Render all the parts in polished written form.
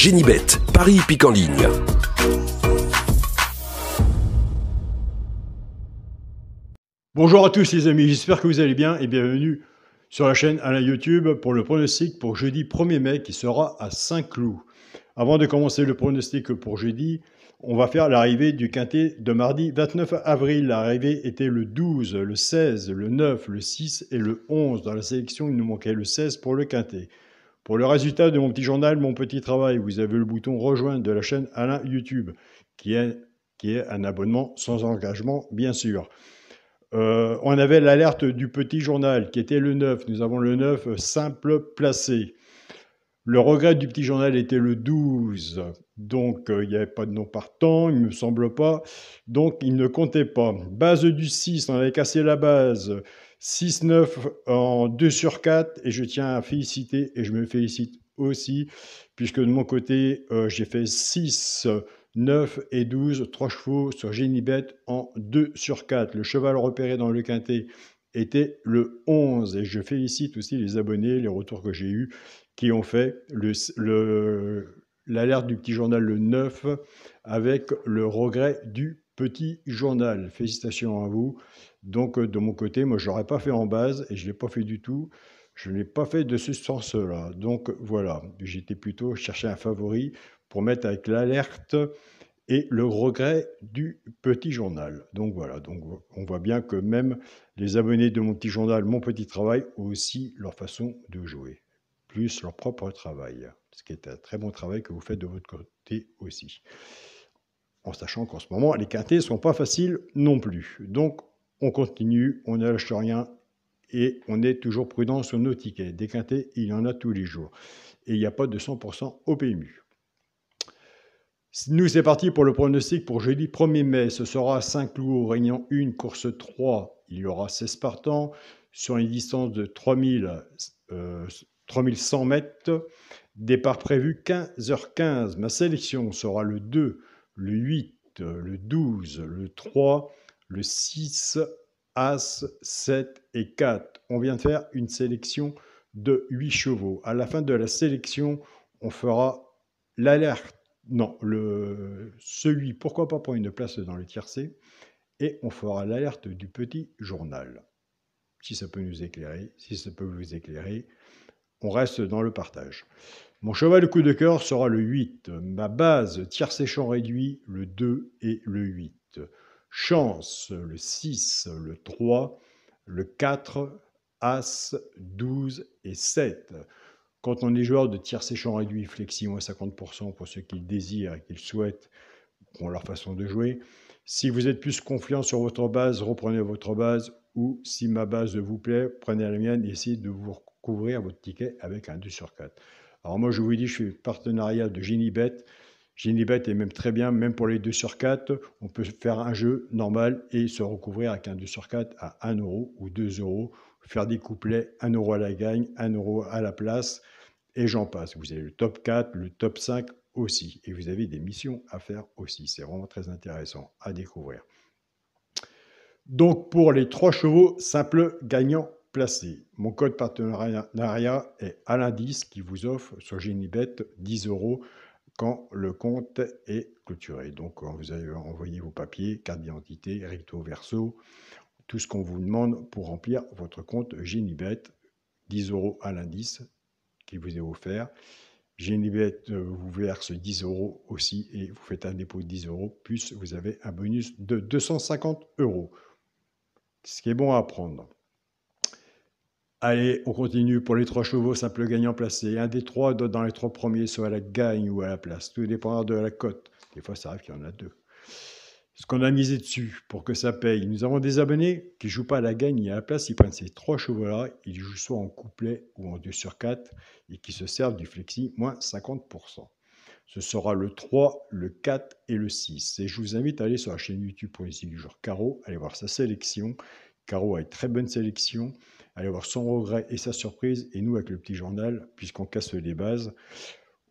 Génibet, Paris hippique en ligne. Bonjour à tous les amis, j'espère que vous allez bien et bienvenue sur la chaîne Alain YouTube pour le pronostic pour jeudi 1er mai qui sera à Saint-Cloud. Avant de commencer le pronostic pour jeudi, on va faire l'arrivée du quintet de mardi 29 avril. L'arrivée était le 12, le 16, le 9, le 6 et le 11. Dans la sélection, il nous manquait le 16 pour le quintet. Pour le résultat de mon petit journal, mon petit travail, vous avez le bouton rejoindre de la chaîne Alain YouTube qui est un abonnement sans engagement bien sûr. On avait l'alerte du petit journal qui était le 9. Nous avons le 9 simple placé. Le regret du petit journal était le 12. Donc, il n'y avait pas de nom partant, il ne me semble pas. Donc, il ne comptait pas. Base du 6, on avait cassé la base. 6-9 en 2 sur 4. Et je tiens à féliciter, et je me félicite aussi, puisque de mon côté, j'ai fait 6, 9 et 12, 3 chevaux sur Génibet en 2 sur 4. Le cheval repéré dans le quintet était le 11. Et je félicite aussi les abonnés, les retours que j'ai eus, qui ont fait l'alerte du petit journal le 9 avec le regret du petit journal. Félicitations à vous. Donc, de mon côté, moi, je ne l'aurais pas fait en base et je ne l'ai pas fait du tout. Je ne l'ai pas fait de ce sens-là. Donc, voilà. J'étais plutôt chercher un favori pour mettre avec l'alerte et le regret du petit journal. Donc, voilà. Donc, on voit bien que même les abonnés de mon petit journal, mon petit travail, ont aussi leur façon de jouer, plus leur propre travail, ce qui est un très bon travail que vous faites de votre côté aussi. En sachant qu'en ce moment, les quintets ne sont pas faciles non plus. Donc, on continue, on ne lâche rien et on est toujours prudent sur nos tickets. Des quintets, il y en a tous les jours. Et il n'y a pas de 100% au PMU. Nous, c'est parti pour le pronostic pour jeudi 1er mai. Ce sera à Saint-Cloud, réunion 1, course 3. Il y aura 16 partants sur une distance de 3100 mètres. Départ prévu 15h15. Ma sélection sera le 2, le 8, le 12, le 3, le 6, As, 7 et 4. On vient de faire une sélection de 8 chevaux. À la fin de la sélection, on fera l'alerte. Non, celui, pourquoi pas prendre une place dans le tiercé, et on fera l'alerte du petit journal. Si ça peut nous éclairer, si ça peut vous éclairer, on reste dans le partage. Mon cheval de coup de cœur sera le 8. Ma base tiercé champ réduit, le 2 et le 8. Chance, le 6, le 3, le 4, As, 12 et 7. Quand on est joueur de tiercé champ réduit, flexion à 50% pour ceux qui le désirent et qui le souhaitent, pour leur façon de jouer. Si vous êtes plus confiant sur votre base, reprenez votre base, ou si ma base vous plaît, prenez la mienne et essayez de vous recouvrir votre ticket avec un 2 sur 4. Alors moi, je vous dis, je suis partenariat de Génibet. Génibet est même très bien, même pour les 2 sur 4. On peut faire un jeu normal et se recouvrir avec un 2 sur 4 à 1 euro ou 2 euros. Faire des couplets, 1 euro à la gagne, 1 euro à la place, et j'en passe. Vous avez le top 4, le top 5 aussi. Et vous avez des missions à faire aussi. C'est vraiment très intéressant à découvrir. Donc, pour les 3 chevaux simples gagnants placés, mon code partenariat est Alain10 qui vous offre sur Génibet 10 euros quand le compte est clôturé. Donc, vous avez envoyé vos papiers, carte d'identité, recto verso, tout ce qu'on vous demande pour remplir votre compte Génibet. 10 euros Alain10 qui vous est offert. Génibet vous verse 10 euros aussi et vous faites un dépôt de 10 euros, plus vous avez un bonus de 250 euros. Ce qui est bon à prendre. Allez, on continue pour les 3 chevaux simples gagnants placés. Un des 3 doit dans les 3 premiers soit à la gagne ou à la place. Tout dépendra de la cote. Des fois, ça arrive qu'il y en a 2. Ce qu'on a misé dessus pour que ça paye. Nous avons des abonnés qui ne jouent pas à la gagne et à la place. Ils prennent ces 3 chevaux-là, ils jouent soit en couplet ou en 2 sur 4 et qui se servent du flexi moins 50%. Ce sera le 3, le 4 et le 6. Et je vous invite à aller sur la chaîne YouTube pour ici du jour Caro, allez voir sa sélection. Caro a une très bonne sélection. Allez voir son regret et sa surprise. Et nous, avec le petit journal, puisqu'on casse les bases,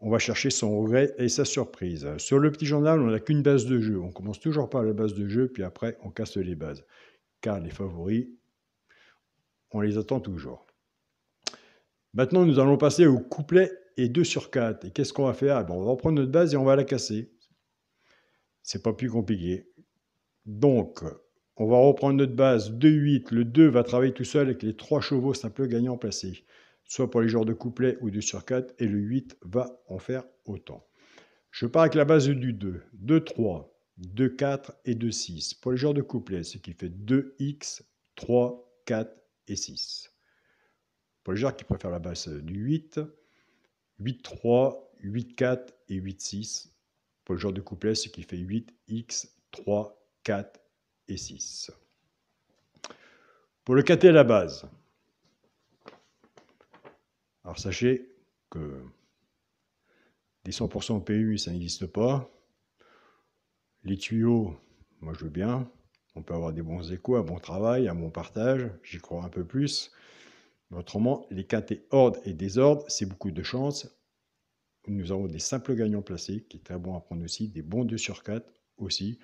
on va chercher son regret et sa surprise. Sur le petit journal, on n'a qu'une base de jeu. On commence toujours par la base de jeu, puis après, on casse les bases. Car les favoris, on les attend toujours. Maintenant, nous allons passer au couplet et 2 sur 4. Et qu'est-ce qu'on va faire? On va reprendre notre base et on va la casser. C'est pas plus compliqué. Donc, on va reprendre notre base 2-8. Le 2 va travailler tout seul avec les 3 chevaux simples gagnants placés, soit pour les genres de couplet ou 2 sur 4, et le 8 va en faire autant. Je pars avec la base du 2. 2-3, 2-4 et 2-6. Pour les genres de couplet, ce qui fait 2x, 3, 4 et 6. Pour les gens qui préfèrent la base du 8, 8-3, 8-4 et 8-6. Pour le genre de couplet, ce qui fait 8x, 3, 4 et 6. Pour le quintet à la base, alors sachez que des 100% au PMU, ça n'existe pas. Les tuyaux, moi je veux bien. On peut avoir des bons échos, un bon travail, un bon partage. J'y crois un peu plus. Mais autrement, les quintets ordre et désordre, c'est beaucoup de chance. Nous avons des simples gagnants placés, qui est très bon à prendre aussi, des bons 2 sur 4 aussi,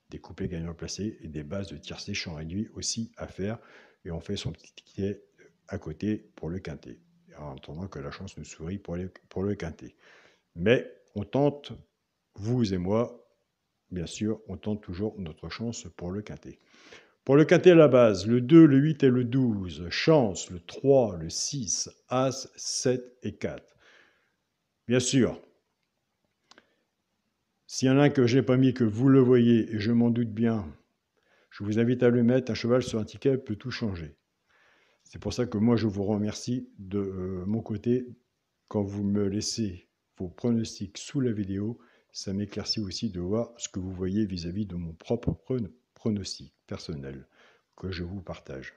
des couplets gagnants placés et des bases de tiercé champ réduit aussi à faire. Et on fait son petit ticket à côté pour le quintet, en attendant que la chance nous sourie pour le quintet. Mais on tente, vous et moi, bien sûr, on tente toujours notre chance pour le quintet. Pour le quintet à la base, le 2, le 8 et le 12, chance, le 3, le 6, as, 7 et 4. Bien sûr, s'il y en a un que je n'ai pas mis, que vous le voyez, et je m'en doute bien, je vous invite à le mettre. Un cheval sur un ticket peut tout changer. C'est pour ça que moi, je vous remercie de mon côté. Quand vous me laissez vos pronostics sous la vidéo, ça m'éclaircit aussi de voir ce que vous voyez vis-à-vis de mon propre pronostic personnel que je vous partage.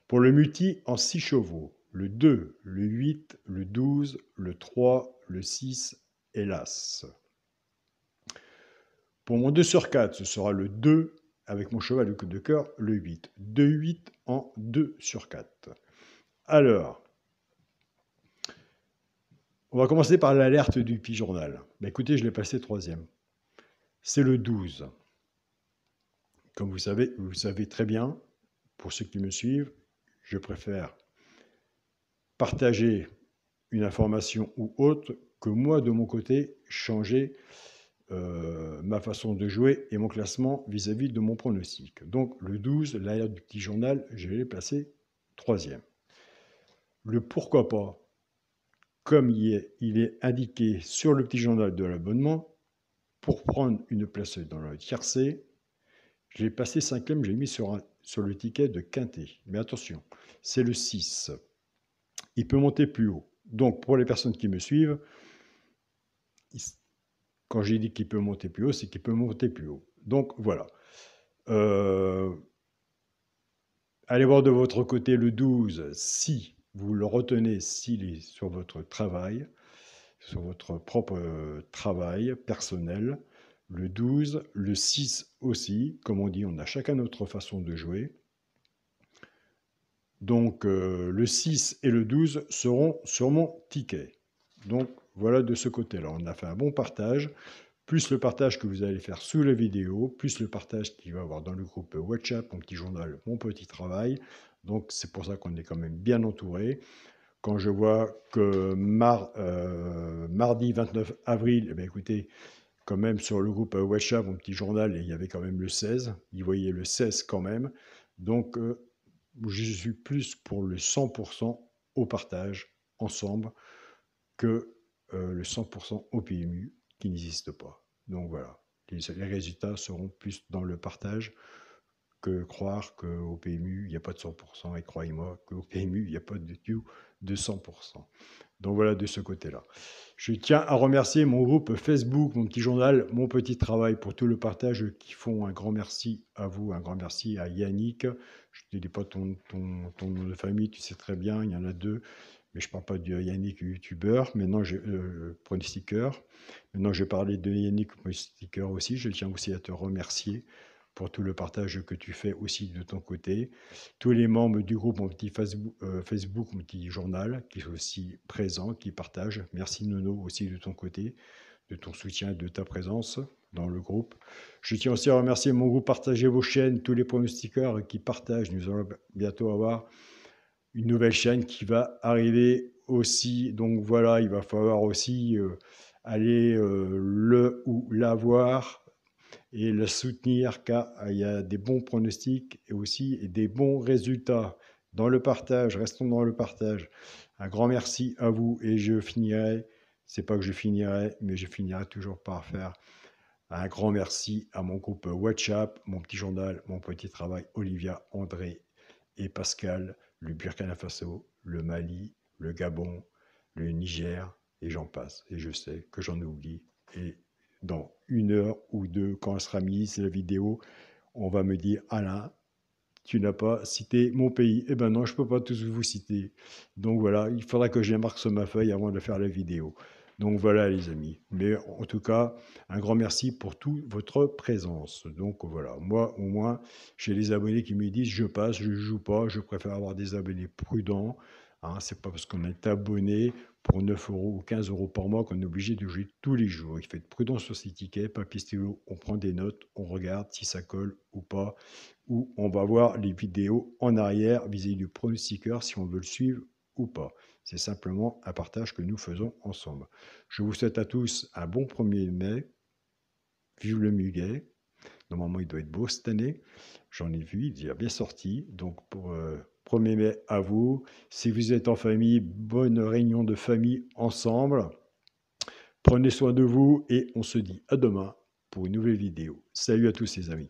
Pour le multi en 6 chevaux, le 2, le 8, le 12, le 3, le 6 et l'As. Pour mon 2 sur 4, ce sera le 2 avec mon cheval de cœur, le 8. 2-8 en 2 sur 4. Alors, on va commencer par l'alerte du Pigeonal. Écoutez, je l'ai passé 3e. C'est le 12. Comme vous savez très bien, pour ceux qui me suivent, je préfère partager une information ou autre que moi, de mon côté, changer ma façon de jouer et mon classement vis-à-vis de mon pronostic. Donc le 12, l'alerte du petit journal, je l'ai placé 3e. Le pourquoi pas, comme il est indiqué sur le petit journal de l'abonnement, pour prendre une place dans le tiercé, je l'ai passé 5e, j'ai mis sur le ticket de quintet. Mais attention, c'est le 6. Il peut monter plus haut. Donc pour les personnes qui me suivent, quand j'ai dit qu'il peut monter plus haut, c'est qu'il peut monter plus haut. Donc voilà. Allez voir de votre côté le 12, si vous le retenez, s'il est sur votre travail, sur votre propre travail personnel. Le 12, le 6 aussi. Comme on dit, on a chacun notre façon de jouer. Donc le 6 et le 12 seront sur mon ticket. Donc voilà, de ce côté-là, on a fait un bon partage, plus le partage que vous allez faire sous la vidéo, plus le partage qu'il va y avoir dans le groupe WhatsApp, mon petit journal, mon petit travail. Donc c'est pour ça qu'on est quand même bien entouré. Quand je vois que mardi 29 avril, eh bien, écoutez, quand même sur le groupe WhatsApp, mon petit journal, il y avait quand même le 16. Ils voyaient le 16 quand même. Donc je suis plus pour le 100% au partage ensemble que le 100% au PMU qui n'existe pas. Donc voilà, les résultats seront plus dans le partage que croire qu'au PMU, il n'y a pas de 100%, et croyez-moi qu'au PMU, il n'y a pas du tout de 100%. Donc voilà, de ce côté-là. Je tiens à remercier mon groupe Facebook, mon petit journal, mon petit travail pour tout le partage qu'ils font. Un grand merci à vous, un grand merci à Yannick. Je ne te dis pas ton nom de famille, tu sais très bien, il y en a 2. Mais je ne parle pas de Yannick, youtubeur, maintenant pronostiqueur. Maintenant, je vais parler de Yannick, pronostiqueur aussi. Je tiens aussi à te remercier pour tout le partage que tu fais aussi de ton côté. Tous les membres du groupe, mon petit Facebook, mon petit journal, qui sont aussi présents, qui partagent. Merci Nono aussi de ton côté, de ton soutien, de ta présence dans le groupe. Je tiens aussi à remercier mon groupe Partagez vos chaînes, tous les pronostiqueurs qui partagent. Nous allons bientôt avoir une nouvelle chaîne qui va arriver aussi, donc voilà, il va falloir aussi aller le ou la voir et le soutenir car il y a des bons pronostics et aussi des bons résultats. Dans le partage, restons dans le partage. Un grand merci à vous et je finirai, c'est pas que je finirai, mais je finirai toujours par faire un grand merci à mon groupe WhatsApp, mon petit journal, mon petit travail, Olivia, André et Pascal, le Burkina Faso, le Mali, le Gabon, le Niger, et j'en passe. Et je sais que j'en oublie. Et dans 1 heure ou 2, quand elle sera mise la vidéo, on va me dire, Alain, tu n'as pas cité mon pays. Eh ben non, je ne peux pas tous vous citer. Donc voilà, il faudra que je les marque sur ma feuille avant de faire la vidéo. Donc voilà les amis. Mais en tout cas, un grand merci pour toute votre présence. Donc voilà, moi au moins, j'ai les abonnés qui me disent je passe, je ne joue pas, je préfère avoir des abonnés prudents. Hein, c'est pas parce qu'on est abonné pour 9 euros ou 15 euros par mois qu'on est obligé de jouer tous les jours. Il faut être prudent sur ces tickets, papier stylo, on prend des notes, on regarde si ça colle ou pas, où on va voir les vidéos en arrière vis-à-vis du pronostiqueur si on veut le suivre ou pas. C'est simplement un partage que nous faisons ensemble. Je vous souhaite à tous un bon 1er mai. Vive le muguet. Normalement, il doit être beau cette année. J'en ai vu, il est bien sorti. Donc, pour 1er mai à vous. Si vous êtes en famille, bonne réunion de famille ensemble. Prenez soin de vous et on se dit à demain pour une nouvelle vidéo. Salut à tous les amis.